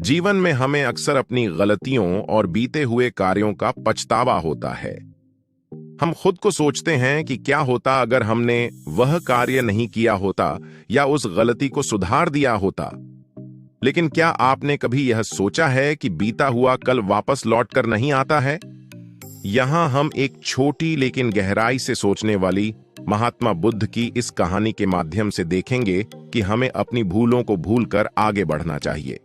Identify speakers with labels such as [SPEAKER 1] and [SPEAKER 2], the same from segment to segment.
[SPEAKER 1] जीवन में हमें अक्सर अपनी गलतियों और बीते हुए कार्यों का पछतावा होता है। हम खुद को सोचते हैं कि क्या होता अगर हमने वह कार्य नहीं किया होता या उस गलती को सुधार दिया होता। लेकिन क्या आपने कभी यह सोचा है कि बीता हुआ कल वापस लौट कर नहीं आता है? यहां हम एक छोटी लेकिन गहराई से सोचने वाली महात्मा बुद्ध की इस कहानी के माध्यम से देखेंगे कि हमें अपनी भूलों को भूलकर आगे बढ़ना चाहिए।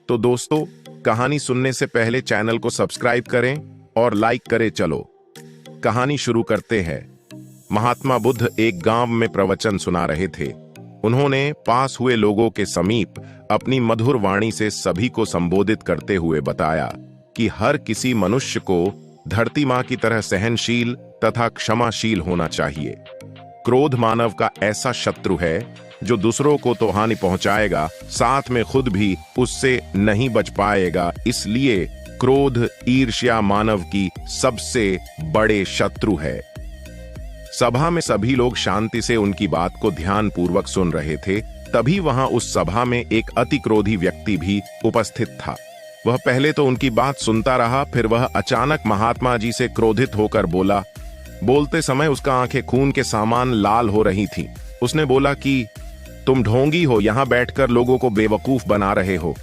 [SPEAKER 1] तो दोस्तों, कहानी सुनने से पहले चैनल को सब्सक्राइब करें और लाइक करें। चलो कहानी शुरू करते हैं। महात्मा बुद्ध एक गांव में प्रवचन सुना रहे थे। उन्होंने पास हुए लोगों के समीप अपनी मधुर वाणी से सभी को संबोधित करते हुए बताया कि हर किसी मनुष्य को धरती मां की तरह सहनशील तथा क्षमाशील होना चाहिए। क्रोध मानव का ऐसा शत्रु है जो दूसरों को तो हानि पहुंचाएगा, साथ में खुद भी उससे नहीं बच पाएगा। इसलिए क्रोध, ईर्ष्या मानव की सबसे बड़े शत्रु है। सभा में सभी लोग शांति से उनकी बात को ध्यानपूर्वक सुन रहे थे। तभी वहां उस सभा में एक अति क्रोधी व्यक्ति भी उपस्थित था। वह पहले तो उनकी बात सुनता रहा, फिर वह अचानक महात्मा जी से क्रोधित होकर बोला। बोलते समय उसका आंखें खून के समान लाल हो रही थीं। उसने बोला कि तुम ढोंगी हो, यहां बैठकर लोगों को बेवकूफ बना रहे हो।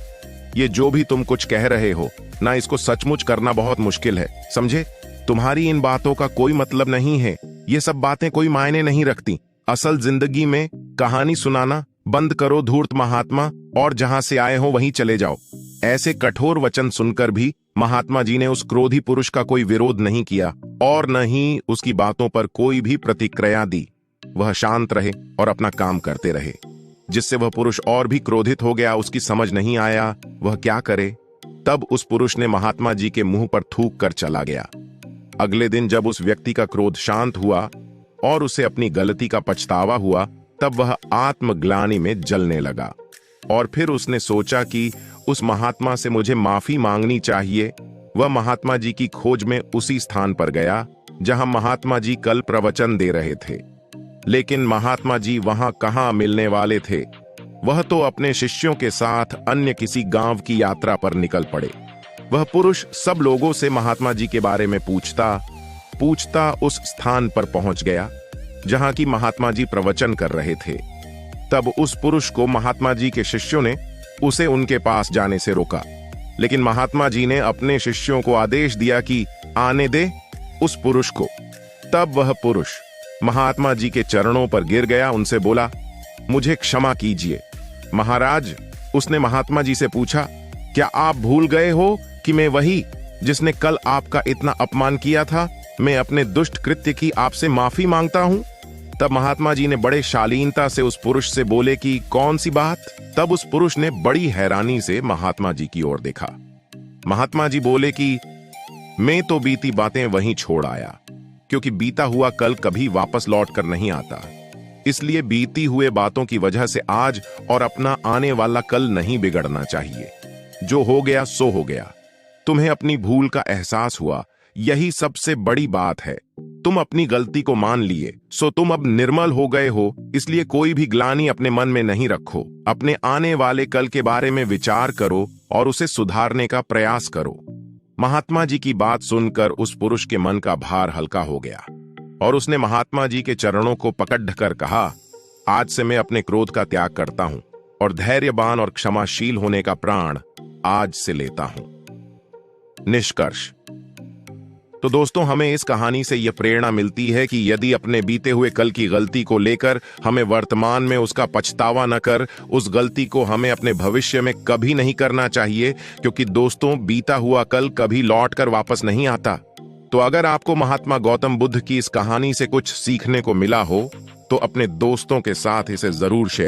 [SPEAKER 1] ये जो भी तुम कुछ कह रहे हो ना, इसको सचमुच करना बहुत मुश्किल है, समझे? तुम्हारी इन बातों का कोई मतलब नहीं है। ये सब बातें कोई मायने नहीं रखती। असल जिंदगी में कहानी सुनाना बंद करो धूर्त महात्मा, और जहां से आए हो वहीं चले जाओ। ऐसे कठोर वचन सुनकर भी महात्मा जी ने उस क्रोधी पुरुष का कोई विरोध नहीं किया और न ही उसकी बातों पर कोई भी प्रतिक्रिया दी। वह शांत रहे और अपना काम करते रहे, जिससे वह पुरुष और भी क्रोधित हो गया। उसकी समझ नहीं आया वह क्या करे। तब उस पुरुष ने महात्मा जी के मुंह पर थूक कर चला गया। अगले दिन जब उस व्यक्ति का क्रोध शांत हुआ और उसे अपनी गलती का पछतावा हुआ, तब वह आत्मग्लानि में जलने लगा और फिर उसने सोचा कि उस महात्मा से मुझे माफी मांगनी चाहिए। वह महात्मा जी की खोज में उसी स्थान पर गया जहां महात्मा जी कल प्रवचन दे रहे थे। लेकिन महात्मा जी वहां कहां मिलने वाले थे। वह तो अपने शिष्यों के साथ अन्य किसी गांव की यात्रा पर निकल पड़े। वह पुरुष सब लोगों से महात्मा जी के बारे में पूछता उस स्थान पर पहुंच गया जहां की महात्मा जी प्रवचन कर रहे थे। तब उस पुरुष को महात्मा जी के शिष्यों ने उसे उनके पास जाने से रोका। लेकिन महात्मा जी ने अपने शिष्यों को आदेश दिया कि आने दे उस पुरुष को। तब वह पुरुष महात्मा जी के चरणों पर गिर गया, उनसे बोला, मुझे क्षमा कीजिए महाराज। उसने महात्मा जी से पूछा, क्या आप भूल गए हो कि मैं वही जिसने कल आपका इतना अपमान किया था? मैं अपने दुष्ट कृत्य की आपसे माफी मांगता हूं। तब महात्मा जी ने बड़े शालीनता से उस पुरुष से बोले कि कौन सी बात? तब उस पुरुष ने बड़ी हैरानी से महात्मा जी की ओर देखा। महात्मा जी बोले कि मैं तो बीती बातें वहीं छोड़ आया, क्योंकि बीता हुआ कल कभी वापस लौट कर नहीं आता। इसलिए बीती हुए बातों की वजह से आज और अपना आने वाला कल नहीं बिगड़ना चाहिए। जो हो गया सो हो गया। तुम्हें अपनी भूल का एहसास हुआ, यही सबसे बड़ी बात है। तुम अपनी गलती को मान लिए, सो तुम अब निर्मल हो गए हो। इसलिए कोई भी ग्लानि अपने मन में नहीं रखो। अपने आने वाले कल के बारे में विचार करो और उसे सुधारने का प्रयास करो। महात्मा जी की बात सुनकर उस पुरुष के मन का भार हल्का हो गया और उसने महात्मा जी के चरणों को पकड़ कहा, आज से मैं अपने क्रोध का त्याग करता हूं और धैर्यवान और क्षमाशील होने का प्राण आज से लेता हूं। निष्कर्ष। तो दोस्तों, हमें इस कहानी से यह प्रेरणा मिलती है कि यदि अपने बीते हुए कल की गलती को लेकर हमें वर्तमान में उसका पछतावा न कर, उस गलती को हमें अपने भविष्य में कभी नहीं करना चाहिए, क्योंकि दोस्तों, बीता हुआ कल कभी लौट कर वापस नहीं आता। तो अगर आपको महात्मा गौतम बुद्ध की इस कहानी से कुछ सीखने को मिला हो तो अपने दोस्तों के साथ इसे जरूर शेयर